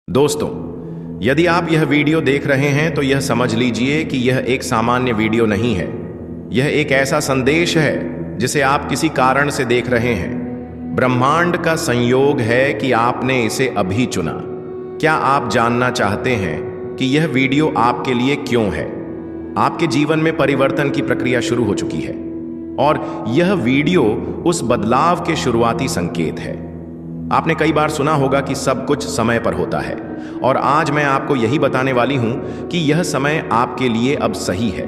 दोस्तों, यदि आप यह वीडियो देख रहे हैं तो यह समझ लीजिए कि यह एक सामान्य वीडियो नहीं है। यह एक ऐसा संदेश है जिसे आप किसी कारण से देख रहे हैं। ब्रह्मांड का संयोग है कि आपने इसे अभी चुना। क्या आप जानना चाहते हैं कि यह वीडियो आपके लिए क्यों है? आपके जीवन में परिवर्तन की प्रक्रिया शुरू हो चुकी है और यह वीडियो उस बदलाव के शुरुआती संकेत है। आपने कई बार सुना होगा कि सब कुछ समय पर होता है, और आज मैं आपको यही बताने वाली हूं कि यह समय आपके लिए अब सही है।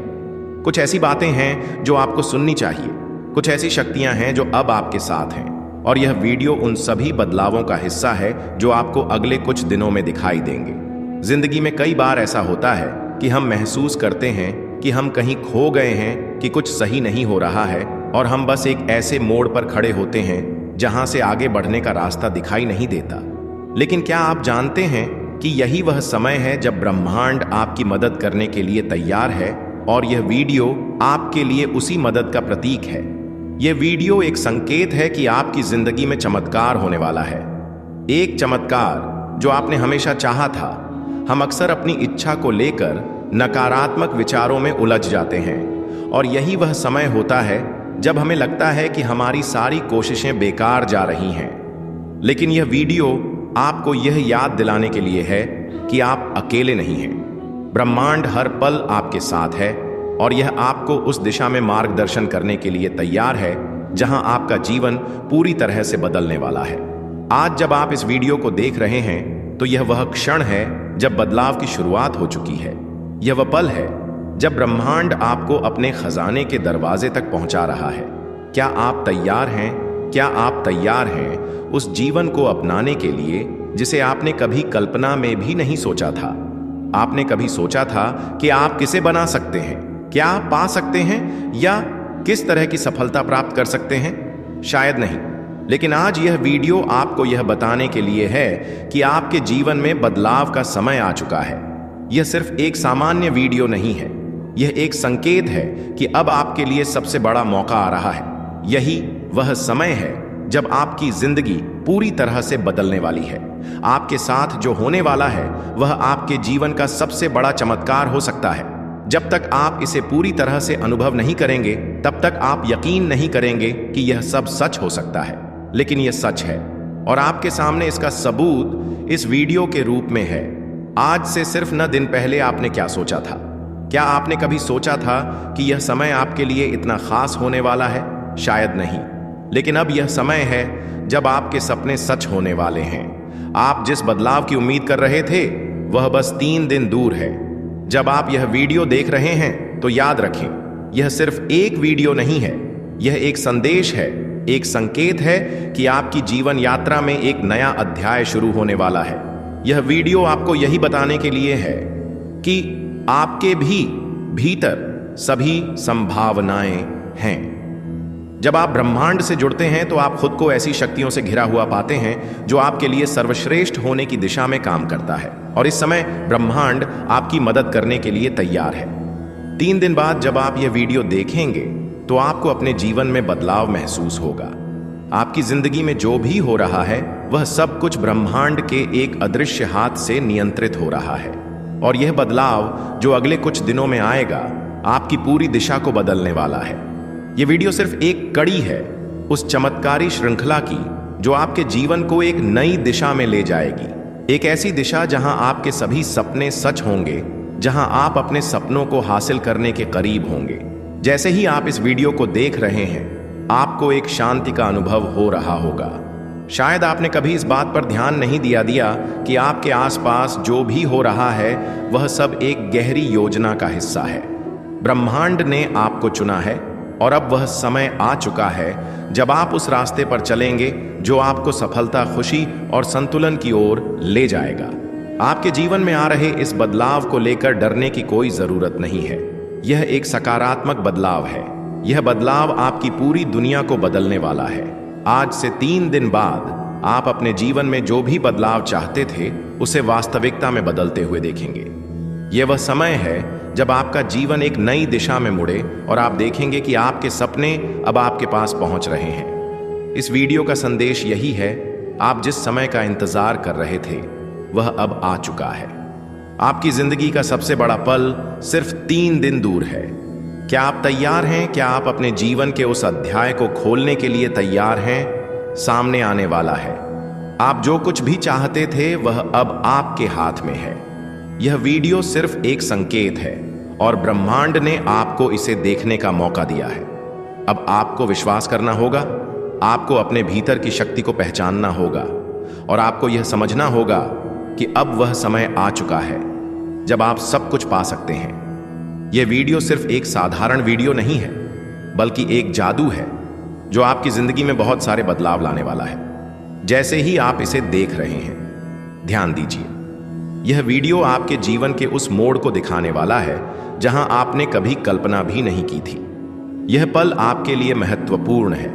कुछ ऐसी बातें हैं जो आपको सुननी चाहिए, कुछ ऐसी शक्तियां हैं जो अब आपके साथ हैं, और यह वीडियो उन सभी बदलावों का हिस्सा है जो आपको अगले कुछ दिनों में दिखाई देंगे। जिंदगी में कई बार ऐसा होता है कि हम महसूस करते हैं कि हम कहीं खो गए हैं, कि कुछ सही नहीं हो रहा है, और हम बस एक ऐसे मोड़ पर खड़े होते हैं जहां से आगे बढ़ने का रास्ता दिखाई नहीं देता। लेकिन क्या आप जानते हैं कि यही वह समय है जब ब्रह्मांड आपकी मदद करने के लिए तैयार है, और यह वीडियो आपके लिए उसी मदद का प्रतीक है। यह वीडियो एक संकेत है कि आपकी जिंदगी में चमत्कार होने वाला है, एक चमत्कार जो आपने हमेशा चाहा था। हम अक्सर अपनी इच्छा को लेकर नकारात्मक विचारों में उलझ जाते हैं, और यही वह समय होता है जब हमें लगता है कि हमारी सारी कोशिशें बेकार जा रही हैं। लेकिन यह वीडियो आपको यह याद दिलाने के लिए है कि आप अकेले नहीं हैं। ब्रह्मांड हर पल आपके साथ है, और यह आपको उस दिशा में मार्गदर्शन करने के लिए तैयार है जहां आपका जीवन पूरी तरह से बदलने वाला है। आज जब आप इस वीडियो को देख रहे हैं तो यह वह क्षण है जब बदलाव की शुरुआत हो चुकी है। यह वह पल है जब ब्रह्मांड आपको अपने खजाने के दरवाजे तक पहुंचा रहा है। क्या आप तैयार हैं? क्या आप तैयार हैं उस जीवन को अपनाने के लिए जिसे आपने कभी कल्पना में भी नहीं सोचा था? आपने कभी सोचा था कि आप किसे बना सकते हैं, क्या आप पा सकते हैं, या किस तरह की सफलता प्राप्त कर सकते हैं? शायद नहीं। लेकिन आज यह वीडियो आपको यह बताने के लिए है कि आपके जीवन में बदलाव का समय आ चुका है। यह सिर्फ एक सामान्य वीडियो नहीं है, यह एक संकेत है कि अब आपके लिए सबसे बड़ा मौका आ रहा है। यही वह समय है जब आपकी जिंदगी पूरी तरह से बदलने वाली है। आपके साथ जो होने वाला है वह आपके जीवन का सबसे बड़ा चमत्कार हो सकता है। जब तक आप इसे पूरी तरह से अनुभव नहीं करेंगे, तब तक आप यकीन नहीं करेंगे कि यह सब सच हो सकता है। लेकिन यह सच है, और आपके सामने इसका सबूत इस वीडियो के रूप में है। आज से सिर्फ न दिन पहले आपने क्या सोचा था? क्या आपने कभी सोचा था कि यह समय आपके लिए इतना खास होने वाला है? शायद नहीं। लेकिन अब यह समय है जब आपके सपने सच होने वाले हैं। आप जिस बदलाव की उम्मीद कर रहे थे वह बस 3 दिन दूर है। जब आप यह वीडियो देख रहे हैं तो याद रखें, यह सिर्फ एक वीडियो नहीं है, यह एक संदेश है, एक संकेत है कि आपकी जीवन यात्रा में एक नया अध्याय शुरू होने वाला है। यह वीडियो आपको यही बताने के लिए है कि आपके भी भीतर सभी संभावनाएं हैं। जब आप ब्रह्मांड से जुड़ते हैं तो आप खुद को ऐसी शक्तियों से घिरा हुआ पाते हैं जो आपके लिए सर्वश्रेष्ठ होने की दिशा में काम करता है, और इस समय ब्रह्मांड आपकी मदद करने के लिए तैयार है। 3 दिन बाद जब आप यह वीडियो देखेंगे तो आपको अपने जीवन में बदलाव महसूस होगा। आपकी जिंदगी में जो भी हो रहा है वह सब कुछ ब्रह्मांड के एक अदृश्य हाथ से नियंत्रित हो रहा है, और यह बदलाव जो अगले कुछ दिनों में आएगा आपकी पूरी दिशा को बदलने वाला है। यह वीडियो सिर्फ एक कड़ी है उस चमत्कारी श्रृंखला की जो आपके जीवन को एक नई दिशा में ले जाएगी। एक ऐसी दिशा जहां आपके सभी सपने सच होंगे, जहां आप अपने सपनों को हासिल करने के करीब होंगे। जैसे ही आप इस वीडियो को देख रहे हैं, आपको एक शांति का अनुभव हो रहा होगा। शायद आपने कभी इस बात पर ध्यान नहीं दिया कि आपके आसपास जो भी हो रहा है वह सब एक गहरी योजना का हिस्सा है। ब्रह्मांड ने आपको चुना है, और अब वह समय आ चुका है जब आप उस रास्ते पर चलेंगे जो आपको सफलता, खुशी और संतुलन की ओर ले जाएगा। आपके जीवन में आ रहे इस बदलाव को लेकर डरने की कोई जरूरत नहीं है। यह एक सकारात्मक बदलाव है। यह बदलाव आपकी पूरी दुनिया को बदलने वाला है। आज से 3 दिन बाद आप अपने जीवन में जो भी बदलाव चाहते थे उसे वास्तविकता में बदलते हुए देखेंगे। यह वह समय है जब आपका जीवन एक नई दिशा में मुड़े, और आप देखेंगे कि आपके सपने अब आपके पास पहुंच रहे हैं। इस वीडियो का संदेश यही है, आप जिस समय का इंतजार कर रहे थे वह अब आ चुका है। आपकी जिंदगी का सबसे बड़ा पल सिर्फ 3 दिन दूर है। क्या आप तैयार हैं? क्या आप अपने जीवन के उस अध्याय को खोलने के लिए तैयार हैं? सामने आने वाला है। आप जो कुछ भी चाहते थे वह अब आपके हाथ में है। यह वीडियो सिर्फ एक संकेत है और ब्रह्मांड ने आपको इसे देखने का मौका दिया है। अब आपको विश्वास करना होगा, आपको अपने भीतर की शक्ति को पहचानना होगा और आपको यह समझना होगा कि अब वह समय आ चुका है जब आप सब कुछ पा सकते हैं। यह वीडियो सिर्फ एक साधारण वीडियो नहीं है, बल्कि एक जादू है जो आपकी जिंदगी में बहुत सारे बदलाव लाने वाला है। जैसे ही आप इसे देख रहे हैं, ध्यान दीजिए, यह वीडियो आपके जीवन के उस मोड़ को दिखाने वाला है जहां आपने कभी कल्पना भी नहीं की थी। यह पल आपके लिए महत्वपूर्ण है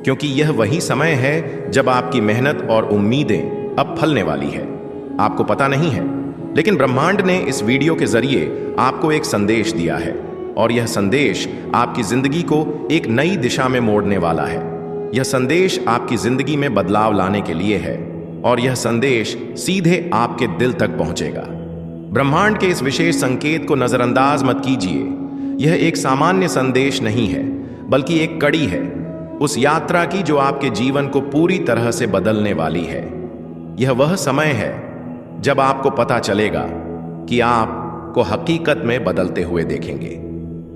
क्योंकि यह वही समय है जब आपकी मेहनत और उम्मीदें अब फलने वाली है। आपको पता नहीं है, लेकिन ब्रह्मांड ने इस वीडियो के जरिए आपको एक संदेश दिया है और यह संदेश आपकी जिंदगी को एक नई दिशा में मोड़ने वाला है। यह संदेश आपकी जिंदगी में बदलाव लाने के लिए है और यह संदेश सीधे आपके दिल तक पहुंचेगा। ब्रह्मांड के इस विशेष संकेत को नजरअंदाज मत कीजिए। यह एक सामान्य संदेश नहीं है, बल्कि एक कड़ी है उस यात्रा की जो आपके जीवन को पूरी तरह से बदलने वाली है। यह वह समय है जब आपको पता चलेगा कि आप को हकीकत में बदलते हुए देखेंगे।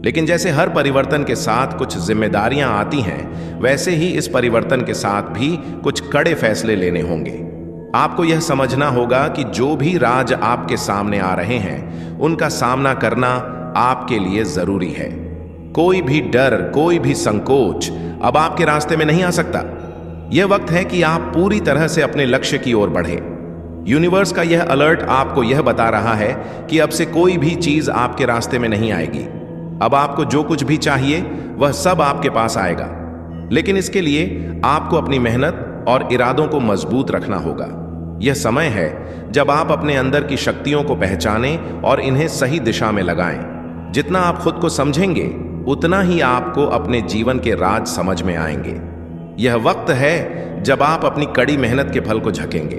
लेकिन जैसे हर परिवर्तन के साथ कुछ जिम्मेदारियां आती हैं, वैसे ही इस परिवर्तन के साथ भी कुछ कड़े फैसले लेने होंगे। आपको यह समझना होगा कि जो भी राज आपके सामने आ रहे हैं, उनका सामना करना आपके लिए जरूरी है। कोई भी डर, कोई भी संकोच अब आपके रास्ते में नहीं आ सकता। यह वक्त है कि आप पूरी तरह से अपने लक्ष्य की ओर बढ़ें। यूनिवर्स का यह अलर्ट आपको यह बता रहा है कि अब से कोई भी चीज आपके रास्ते में नहीं आएगी। अब आपको जो कुछ भी चाहिए वह सब आपके पास आएगा, लेकिन इसके लिए आपको अपनी मेहनत और इरादों को मजबूत रखना होगा। यह समय है जब आप अपने अंदर की शक्तियों को पहचानें और इन्हें सही दिशा में लगाएं। जितना आप खुद को समझेंगे, उतना ही आपको अपने जीवन के राज समझ में आएंगे। यह वक्त है जब आप अपनी कड़ी मेहनत के फल को झकेंगे।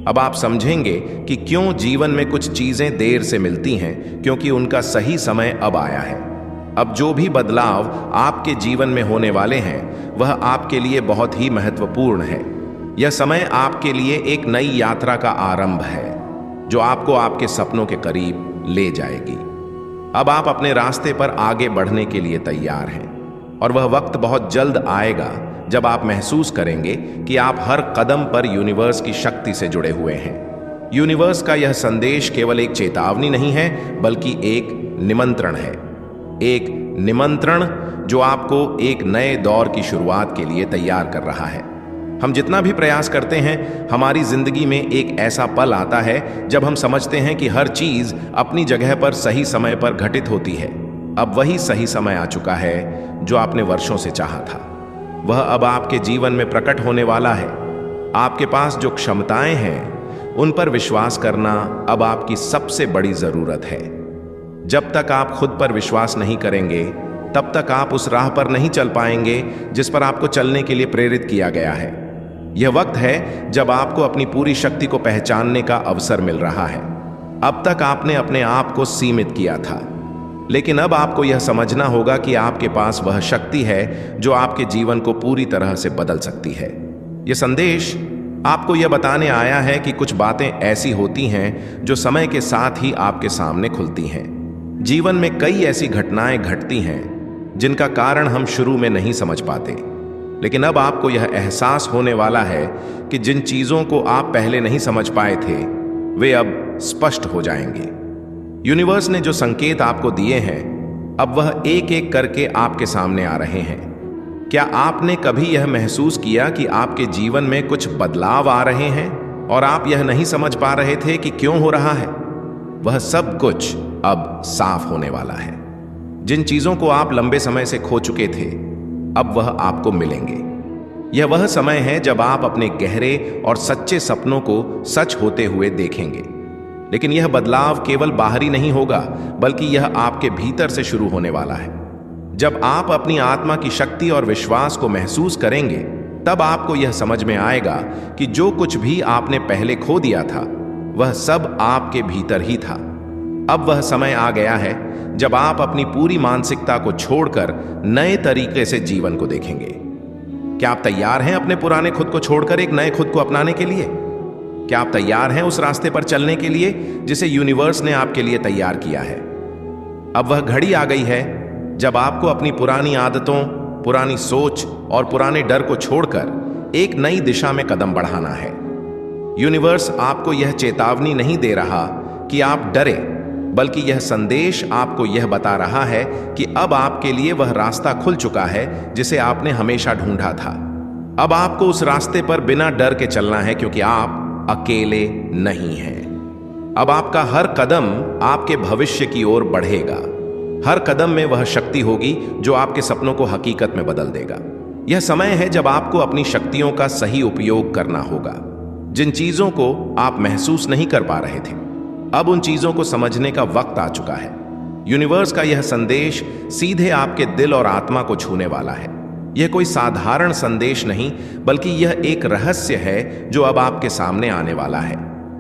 अब आप समझेंगे कि क्यों जीवन में कुछ चीजें देर से मिलती हैं, क्योंकि उनका सही समय अब आया है। अब जो भी बदलाव आपके जीवन में होने वाले हैं, वह आपके लिए बहुत ही महत्वपूर्ण है। यह समय आपके लिए एक नई यात्रा का आरंभ है जो आपको आपके सपनों के करीब ले जाएगी। अब आप अपने रास्ते पर आगे बढ़ने के लिए तैयार हैं और वह वक्त बहुत जल्द आएगा जब आप महसूस करेंगे कि आप हर कदम पर यूनिवर्स की शक्ति से जुड़े हुए हैं। यूनिवर्स का यह संदेश केवल एक चेतावनी नहीं है, बल्कि एक निमंत्रण है। एक निमंत्रण जो आपको एक नए दौर की शुरुआत के लिए तैयार कर रहा है। हम जितना भी प्रयास करते हैं, हमारी जिंदगी में एक ऐसा पल आता है जब हम समझते हैं कि हर चीज अपनी जगह पर सही समय पर घटित होती है। अब वही सही समय आ चुका है जो आपने वर्षों से चाहा था। वह अब आपके जीवन में प्रकट होने वाला है। आपके पास जो क्षमताएं हैं, उन पर विश्वास करना अब आपकी सबसे बड़ी जरूरत है। जब तक आप खुद पर विश्वास नहीं करेंगे, तब तक आप उस राह पर नहीं चल पाएंगे जिस पर आपको चलने के लिए प्रेरित किया गया है। यह वक्त है जब आपको अपनी पूरी शक्ति को पहचानने का अवसर मिल रहा है। अब तक आपने अपने आप को सीमित किया था, लेकिन अब आपको यह समझना होगा कि आपके पास वह शक्ति है जो आपके जीवन को पूरी तरह से बदल सकती है। यह संदेश आपको यह बताने आया है कि कुछ बातें ऐसी होती हैं जो समय के साथ ही आपके सामने खुलती हैं। जीवन में कई ऐसी घटनाएं घटती हैं जिनका कारण हम शुरू में नहीं समझ पाते, लेकिन अब आपको यह एहसास होने वाला है कि जिन चीजों को आप पहले नहीं समझ पाए थे, वे अब स्पष्ट हो जाएंगे। यूनिवर्स ने जो संकेत आपको दिए हैं, अब वह एक एक करके आपके सामने आ रहे हैं। क्या आपने कभी यह महसूस किया कि आपके जीवन में कुछ बदलाव आ रहे हैं और आप यह नहीं समझ पा रहे थे कि क्यों हो रहा है? वह सब कुछ अब साफ होने वाला है। जिन चीजों को आप लंबे समय से खो चुके थे, अब वह आपको मिलेंगे। यह वह समय है जब आप अपने गहरे और सच्चे सपनों को सच होते हुए देखेंगे। लेकिन यह बदलाव केवल बाहरी नहीं होगा, बल्कि यह आपके भीतर से शुरू होने वाला है। जब आप अपनी आत्मा की शक्ति और विश्वास को महसूस करेंगे, तब आपको यह समझ में आएगा कि जो कुछ भी आपने पहले खो दिया था, वह सब आपके भीतर ही था। अब वह समय आ गया है जब आप अपनी पूरी मानसिकता को छोड़कर नए तरीके से जीवन को देखेंगे। क्या आप तैयार हैं अपने पुराने खुद को छोड़कर एक नए खुद को अपनाने के लिए? क्या आप तैयार हैं उस रास्ते पर चलने के लिए जिसे यूनिवर्स ने आपके लिए तैयार किया है? अब वह घड़ी आ गई है जब आपको अपनी पुरानी आदतों, पुरानी सोच और पुराने डर को छोड़कर एक नई दिशा में कदम बढ़ाना है। यूनिवर्स आपको यह चेतावनी नहीं दे रहा कि आप डरे, बल्कि यह संदेश आपको यह बता रहा है कि अब आपके लिए वह रास्ता खुल चुका है जिसे आपने हमेशा ढूंढा था। अब आपको उस रास्ते पर बिना डर के चलना है, क्योंकि आप अकेले नहीं हैं। अब आपका हर कदम आपके भविष्य की ओर बढ़ेगा। हर कदम में वह शक्ति होगी जो आपके सपनों को हकीकत में बदल देगा। यह समय है जब आपको अपनी शक्तियों का सही उपयोग करना होगा। जिन चीजों को आप महसूस नहीं कर पा रहे थे, अब उन चीजों को समझने का वक्त आ चुका है। यूनिवर्स का यह संदेश सीधे आपके दिल और आत्मा को छूने वाला है। यह कोई साधारण संदेश नहीं, बल्कि यह एक रहस्य है जो अब आपके सामने आने वाला है।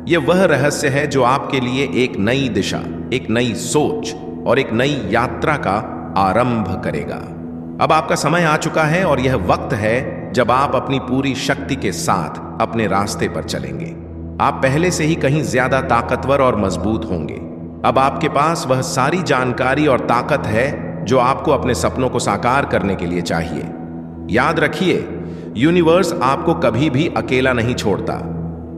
यह वह रहस्य है जो आपके लिए एक नई दिशा, एक नई सोच और एक नई यात्रा का आरंभ करेगा। अब आपका समय आ चुका है और यह वक्त है जब आप अपनी पूरी शक्ति के साथ अपने रास्ते पर चलेंगे। आप पहले से ही कहीं ज्यादा ताकतवर और मजबूत होंगे। अब आपके पास वह सारी जानकारी और ताकत है जो आपको अपने सपनों को साकार करने के लिए चाहिए। याद रखिए, यूनिवर्स आपको कभी भी अकेला नहीं छोड़ता।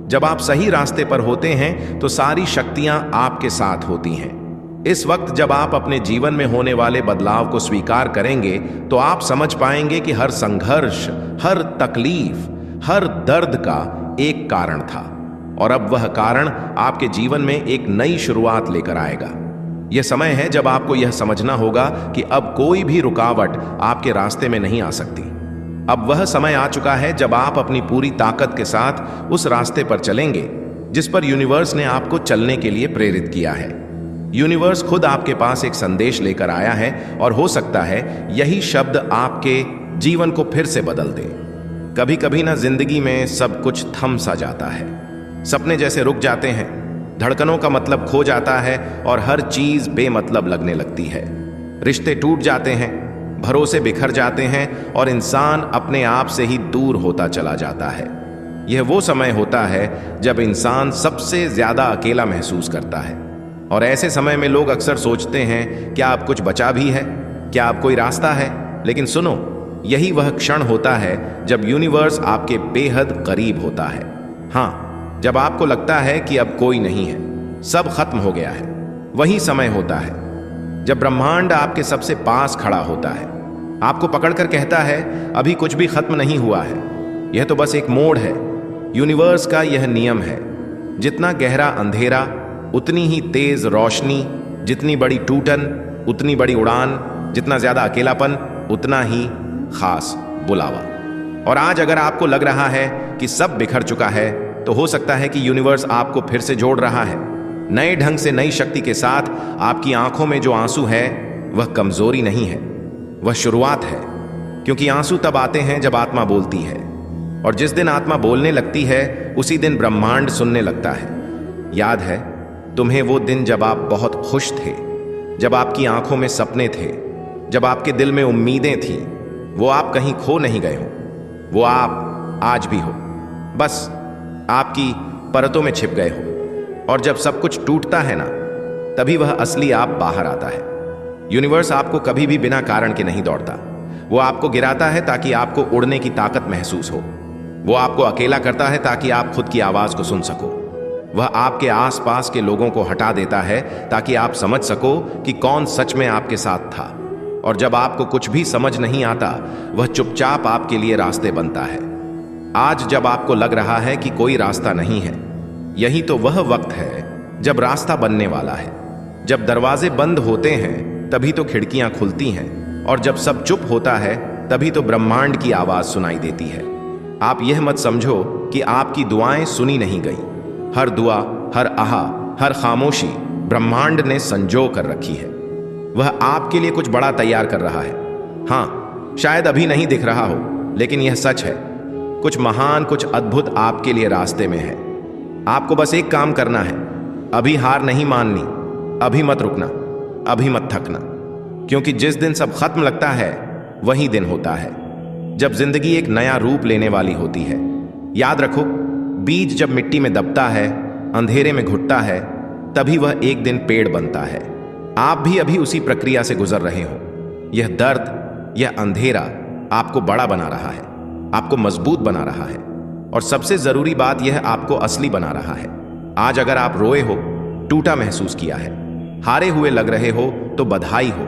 जब आप सही रास्ते पर होते हैं तो सारी शक्तियां आपके साथ होती हैं। इस वक्त जब आप अपने जीवन में होने वाले बदलाव को स्वीकार करेंगे तो आप समझ पाएंगे कि हर संघर्ष, हर तकलीफ, हर दर्द का एक कारण था, और अब वह कारण आपके जीवन में एक नई शुरुआत लेकर आएगा। यह समय है जब आपको यह समझना होगा कि अब कोई भी रुकावट आपके रास्ते में नहीं आ सकती। अब वह समय आ चुका है जब आप अपनी पूरी ताकत के साथ उस रास्ते पर चलेंगे जिस पर यूनिवर्स ने आपको चलने के लिए प्रेरित किया है। यूनिवर्स खुद आपके पास एक संदेश लेकर आया है, और हो सकता है यही शब्द आपके जीवन को फिर से बदल दे। कभी कभी ना जिंदगी में सब कुछ थम सा जाता है। सपने जैसे रुक जाते हैं, धड़कनों का मतलब खो जाता है और हर चीज बेमतलब लगने लगती है। रिश्ते टूट जाते हैं, भरोसे बिखर जाते हैं और इंसान अपने आप से ही दूर होता चला जाता है। यह वो समय होता है जब इंसान सबसे ज्यादा अकेला महसूस करता है, और ऐसे समय में लोग अक्सर सोचते हैं, क्या अब कुछ बचा भी है? क्या अब कोई रास्ता है? लेकिन सुनो, यही वह क्षण होता है जब यूनिवर्स आपके बेहद करीब होता है। हाँ, जब आपको लगता है कि अब कोई नहीं है, सब खत्म हो गया है, वही समय होता है जब ब्रह्मांड आपके सबसे पास खड़ा होता है, आपको पकड़कर कहता है, अभी कुछ भी खत्म नहीं हुआ है, यह तो बस एक मोड़ है। यूनिवर्स का यह नियम है, जितना गहरा अंधेरा उतनी ही तेज रोशनी, जितनी बड़ी टूटन उतनी बड़ी उड़ान, जितना ज्यादा अकेलापन उतना ही खास बुलावा। और आज अगर आपको लग रहा है कि सब बिखर चुका है, तो हो सकता है कि यूनिवर्स आपको फिर से जोड़ रहा है, नए ढंग से, नई शक्ति के साथ। आपकी आंखों में जो आंसू है वह कमजोरी नहीं है, वह शुरुआत है, क्योंकि आंसू तब आते हैं जब आत्मा बोलती है, और जिस दिन आत्मा बोलने लगती है उसी दिन ब्रह्मांड सुनने लगता है। याद है तुम्हें वो दिन जब आप बहुत खुश थे, जब आपकी आंखों में सपने थे, जब आपके दिल में उम्मीदें थीं? वो आप कहीं खो नहीं गए हो, वो आप आज भी हो, बस आपकी परतों में छिप गए हो। और जब सब कुछ टूटता है ना, तभी वह असली आप बाहर आता है। यूनिवर्स आपको कभी भी बिना कारण के नहीं दौड़ता। वो आपको गिराता है ताकि आपको उड़ने की ताकत महसूस हो। वो आपको अकेला करता है ताकि आप खुद की आवाज को सुन सको। वह आपके आसपास के लोगों को हटा देता है ताकि आप समझ सको कि कौन सच में आपके साथ था। और जब आपको कुछ भी समझ नहीं आता, वह चुपचाप आपके लिए रास्ते बनता है। आज जब आपको लग रहा है कि कोई रास्ता नहीं है, यही तो वह वक्त है जब रास्ता बनने वाला है। जब दरवाजे बंद होते हैं तभी तो खिड़कियां खुलती हैं, और जब सब चुप होता है तभी तो ब्रह्मांड की आवाज सुनाई देती है। आप यह मत समझो कि आपकी दुआएं सुनी नहीं गई। हर दुआ, हर आहा, हर खामोशी ब्रह्मांड ने संजो कर रखी है। वह आपके लिए कुछ बड़ा तैयार कर रहा है। हाँ, शायद अभी नहीं दिख रहा हो, लेकिन यह सच है, कुछ महान, कुछ अद्भुत आपके लिए रास्ते में है। आपको बस एक काम करना है, अभी हार नहीं माननी, अभी मत रुकना, अभी मत थकना, क्योंकि जिस दिन सब खत्म लगता है वही दिन होता है जब जिंदगी एक नया रूप लेने वाली होती है। याद रखो, बीज जब मिट्टी में दबता है, अंधेरे में घुटता है, तभी वह एक दिन पेड़ बनता है। आप भी अभी उसी प्रक्रिया से गुजर रहे हो। यह दर्द, यह अंधेरा आपको बड़ा बना रहा है, आपको मजबूत बना रहा है, और सबसे जरूरी बात यह आपको असली बना रहा है। आज अगर आप रोए हो, टूटा महसूस किया है, हारे हुए लग रहे हो, तो बधाई हो,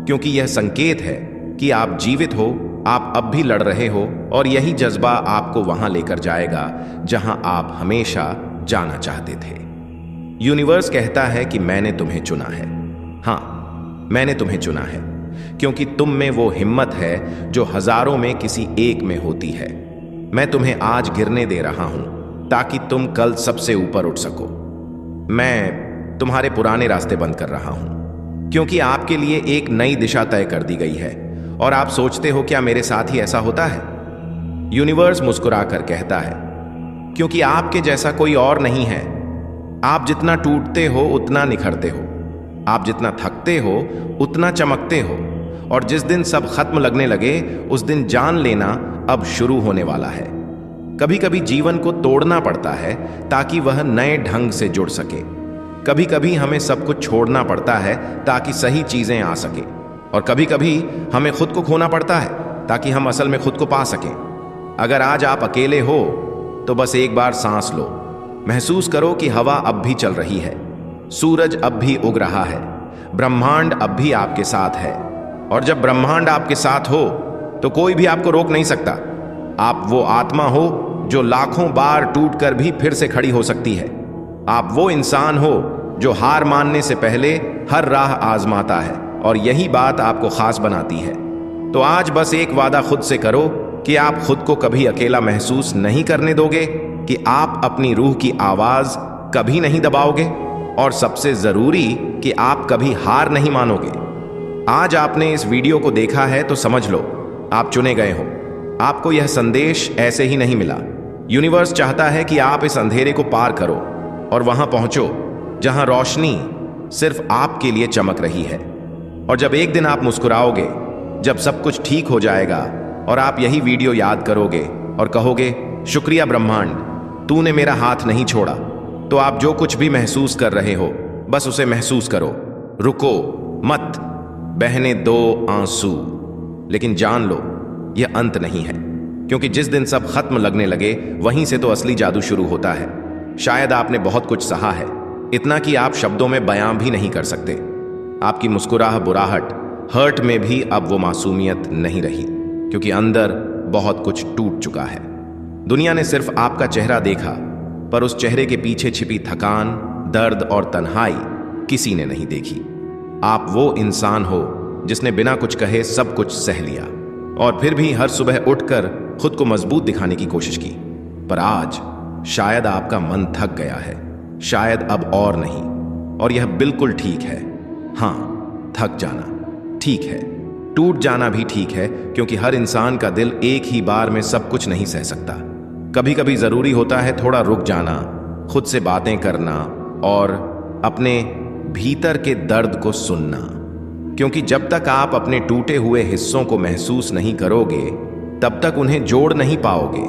क्योंकि यह संकेत है कि आप जीवित हो, आप अब भी लड़ रहे हो, और यही जज्बा आपको वहां लेकर जाएगा जहां आप हमेशा जाना चाहते थे। यूनिवर्स कहता है कि मैंने तुम्हें चुना है। हाँ, मैंने तुम्हें चुना है, क्योंकि तुम में वो हिम्मत है जो हजारों में किसी एक में होती है। मैं तुम्हें आज गिरने दे रहा हूं ताकि तुम कल सबसे ऊपर उठ सको। मैं तुम्हारे पुराने रास्ते बंद कर रहा हूं, क्योंकि आपके लिए एक नई दिशा तय कर दी गई है। और आप सोचते हो क्या मेरे साथ ही ऐसा होता है? यूनिवर्स मुस्कुराकर कहता है, क्योंकि आपके जैसा कोई और नहीं है। आप जितना टूटते हो उतना निखरते हो, आप जितना थकते हो उतना चमकते हो, और जिस दिन सब खत्म लगने लगे उस दिन जान लेना अब शुरू होने वाला है। कभी कभी जीवन को तोड़ना पड़ता है ताकि वह नए ढंग से जुड़ सके। कभी कभी हमें सब कुछ छोड़ना पड़ता है ताकि सही चीजें आ सके, और कभी कभी हमें खुद को खोना पड़ता है ताकि हम असल में खुद को पा सकें। अगर आज आप अकेले हो तो बस एक बार सांस लो, महसूस करो कि हवा अब भी चल रही है, सूरज अब भी उग रहा है, ब्रह्मांड अब भी आपके साथ है। और जब ब्रह्मांड आपके साथ हो तो कोई भी आपको रोक नहीं सकता। आप वो आत्मा हो जो लाखों बार टूटकर भी फिर से खड़ी हो सकती है। आप वो इंसान हो जो हार मानने से पहले हर राह आजमाता है, और यही बात आपको खास बनाती है। तो आज बस एक वादा खुद से करो कि आप खुद को कभी अकेला महसूस नहीं करने दोगे, कि आप अपनी रूह की आवाज कभी नहीं दबाओगे, और सबसे जरूरी कि आप कभी हार नहीं मानोगे। आज आपने इस वीडियो को देखा है तो समझ लो, आप चुने गए हो। आपको यह संदेश ऐसे ही नहीं मिला। यूनिवर्स चाहता है कि आप इस अंधेरे को पार करो और वहां पहुंचो जहां रोशनी सिर्फ आपके लिए चमक रही है। और जब एक दिन आप मुस्कुराओगे, जब सब कुछ ठीक हो जाएगा और आप यही वीडियो याद करोगे और कहोगे, शुक्रिया ब्रह्मांड, तूने मेरा हाथ नहीं छोड़ा, तो आप जो कुछ भी महसूस कर रहे हो बस उसे महसूस करो। रुको मत, बहने दो आंसू, लेकिन जान लो यह अंत नहीं है, क्योंकि जिस दिन सब खत्म लगने लगे वहीं से तो असली जादू शुरू होता है। शायद आपने बहुत कुछ सहा है, इतना कि आप शब्दों में बयां भी नहीं कर सकते। आपकी मुस्कुराहट हर्ट में भी अब वो मासूमियत नहीं रही, क्योंकि अंदर बहुत कुछ टूट चुका है। दुनिया ने सिर्फ आपका चेहरा देखा, पर उस चेहरे के पीछे छिपी थकान, दर्द और तन्हाई किसी ने नहीं देखी। आप वो इंसान हो जिसने बिना कुछ कहे सब कुछ सह लिया, और फिर भी हर सुबह उठकर खुद को मजबूत दिखाने की कोशिश की। पर आज शायद आपका मन थक गया है, शायद अब और नहीं, और यह बिल्कुल ठीक है। हाँ, थक जाना ठीक है, टूट जाना भी ठीक है, क्योंकि हर इंसान का दिल एक ही बार में सब कुछ नहीं सह सकता। कभी कभी जरूरी होता है थोड़ा रुक जाना, खुद से बातें करना और अपने भीतर के दर्द को सुनना, क्योंकि जब तक आप अपने टूटे हुए हिस्सों को महसूस नहीं करोगे तब तक उन्हें जोड़ नहीं पाओगे।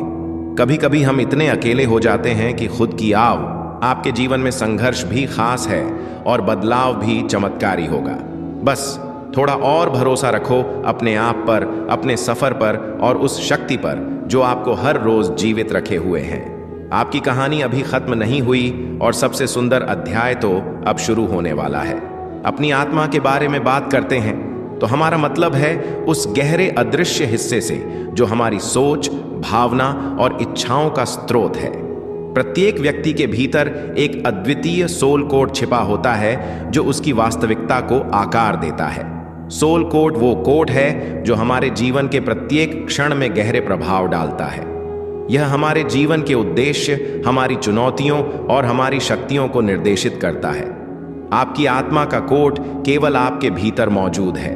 कभी कभी हम इतने अकेले हो जाते हैं कि खुद की आव आपके जीवन में संघर्ष भी खास है और बदलाव भी चमत्कारी होगा। बस थोड़ा और भरोसा रखो अपने आप पर, अपने सफर पर और उस शक्ति पर जो आपको हर रोज जीवित रखे हुए हैं। आपकी कहानी अभी खत्म नहीं हुई और सबसे सुंदर अध्याय तो अब शुरू होने वाला है। अपनी आत्मा के बारे में बात करते हैं तो हमारा मतलब है उस गहरे अदृश्य हिस्से से जो हमारी सोच, भावना और इच्छाओं का स्रोत है। प्रत्येक व्यक्ति के भीतर एक अद्वितीय सोल कोड छिपा होता है जो उसकी वास्तविकता को आकार देता है। सोल कोड वो कोड है जो हमारे जीवन के प्रत्येक क्षण में गहरे प्रभाव डालता है। यह हमारे जीवन के उद्देश्य, हमारी चुनौतियों और हमारी शक्तियों को निर्देशित करता है। आपकी आत्मा का कोड केवल आपके भीतर मौजूद है।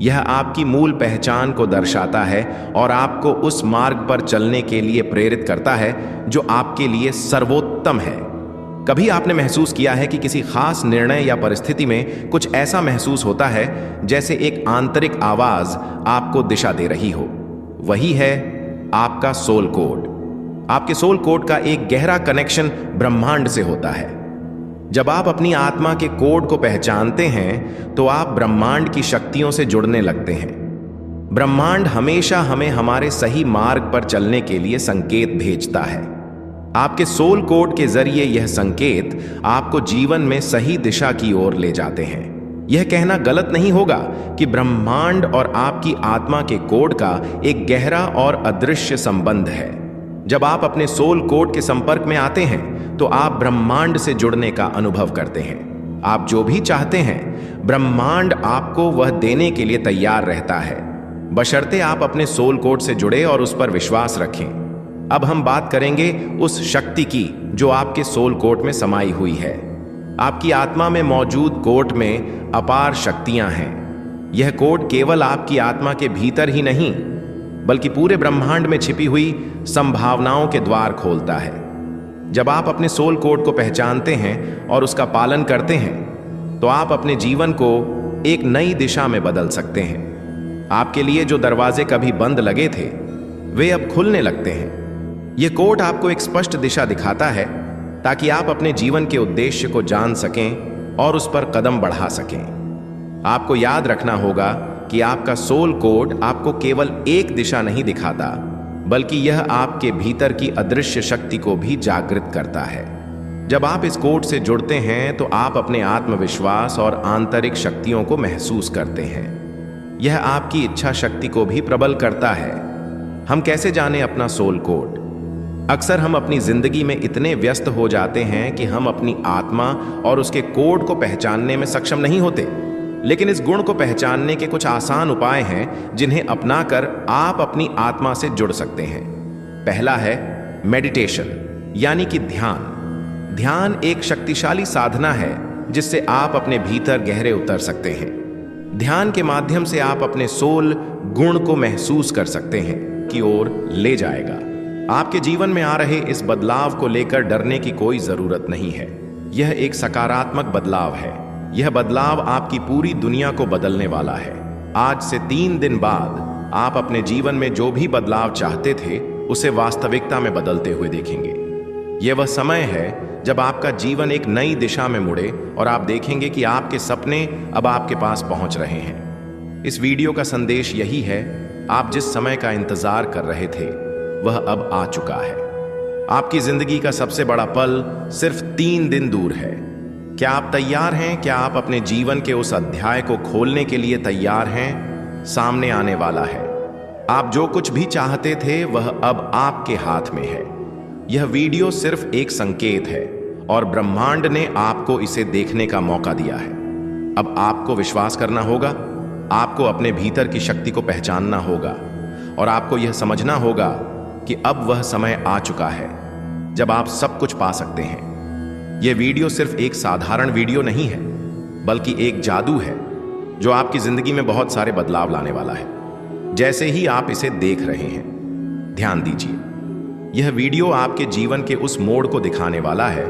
यह आपकी मूल पहचान को दर्शाता है और आपको उस मार्ग पर चलने के लिए प्रेरित करता है जो आपके लिए सर्वोत्तम है। कभी आपने महसूस किया है कि किसी खास निर्णय या परिस्थिति में कुछ ऐसा महसूस होता है जैसे एक आंतरिक आवाज आपको दिशा दे रही हो? वही है आपका सोल कोड। आपके सोल कोड का एक गहरा कनेक्शन ब्रह्मांड से होता है। जब आप अपनी आत्मा के कोड को पहचानते हैं तो आप ब्रह्मांड की शक्तियों से जुड़ने लगते हैं। ब्रह्मांड हमेशा हमें हमारे सही मार्ग पर चलने के लिए संकेत भेजता है। आपके सोल कोड के जरिए यह संकेत आपको जीवन में सही दिशा की ओर ले जाते हैं। यह कहना गलत नहीं होगा कि ब्रह्मांड और आपकी आत्मा के कोड का एक गहरा और अदृश्य संबंध है। जब आप अपने सोल कोड के संपर्क में आते हैं तो आप ब्रह्मांड से जुड़ने का अनुभव करते हैं। आप जो भी चाहते हैं ब्रह्मांड आपको वह देने के लिए तैयार रहता है, बशर्ते आप अपने सोल कोड से जुड़े और उस पर विश्वास रखें। अब हम बात करेंगे उस शक्ति की जो आपके सोल कोड में समाई हुई है। आपकी आत्मा में मौजूद कोड में अपार शक्तियां हैं। यह कोड केवल आपकी आत्मा के भीतर ही नहीं बल्कि पूरे ब्रह्मांड में छिपी हुई संभावनाओं के द्वार खोलता है। जब आप अपने सोल कोड को पहचानते हैं और उसका पालन करते हैं तो आप अपने जीवन को एक नई दिशा में बदल सकते हैं। आपके लिए जो दरवाजे कभी बंद लगे थे वे अब खुलने लगते हैं। यह कोड आपको एक स्पष्ट दिशा दिखाता है ताकि आप अपने जीवन के उद्देश्य को जान सकें और उस पर कदम बढ़ा सकें। आपको याद रखना होगा कि आपका सोल कोड आपको केवल एक दिशा नहीं दिखाता बल्कि यह आपके भीतर की अदृश्य शक्ति को भी जागृत करता है। जब आप इस कोड से जुड़ते हैं तो आप अपने आत्मविश्वास और आंतरिक शक्तियों को महसूस करते हैं। यह आपकी इच्छा शक्ति को भी प्रबल करता है। हम कैसे जानें अपना सोल कोड? अक्सर हम अपनी जिंदगी में इतने व्यस्त हो जाते हैं कि हम अपनी आत्मा और उसके कोड को पहचानने में सक्षम नहीं होते। लेकिन इस गुण को पहचानने के कुछ आसान उपाय हैं जिन्हें अपनाकर आप अपनी आत्मा से जुड़ सकते हैं। पहला है मेडिटेशन, यानी कि ध्यान। ध्यान एक शक्तिशाली साधना है जिससे आप अपने भीतर गहरे उतर सकते हैं। ध्यान के माध्यम से आप अपने सोल गुण को महसूस कर सकते हैं की ओर ले जाएगा। आपके जीवन में आ रहे इस बदलाव को लेकर डरने की कोई जरूरत नहीं है। यह एक सकारात्मक बदलाव है। यह बदलाव आपकी पूरी दुनिया को बदलने वाला है। आज से 3 दिन बाद आप अपने जीवन में जो भी बदलाव चाहते थे उसे वास्तविकता में बदलते हुए देखेंगे। यह वह समय है जब आपका जीवन एक नई दिशा में मुड़े और आप देखेंगे कि आपके सपने अब आपके पास पहुंच रहे हैं। इस वीडियो का संदेश यही है, आप जिस समय का इंतजार कर रहे थे वह अब आ चुका है। आपकी जिंदगी का सबसे बड़ा पल सिर्फ 3 दिन दूर है। क्या आप तैयार हैं? क्या आप अपने जीवन के उस अध्याय को खोलने के लिए तैयार हैं? सामने आने वाला है। आप जो कुछ भी चाहते थे वह अब आपके हाथ में है। यह वीडियो सिर्फ एक संकेत है और ब्रह्मांड ने आपको इसे देखने का मौका दिया है। अब आपको विश्वास करना होगा, आपको अपने भीतर की शक्ति को पहचानना होगा और आपको यह समझना होगा कि अब वह समय आ चुका है जब आप सब कुछ पा सकते हैं। यह वीडियो सिर्फ एक साधारण वीडियो नहीं है बल्कि एक जादू है जो आपकी जिंदगी में बहुत सारे बदलाव लाने वाला है। जैसे ही आप इसे देख रहे हैं, ध्यान दीजिए। यह वीडियो आपके जीवन के उस मोड़ को दिखाने वाला है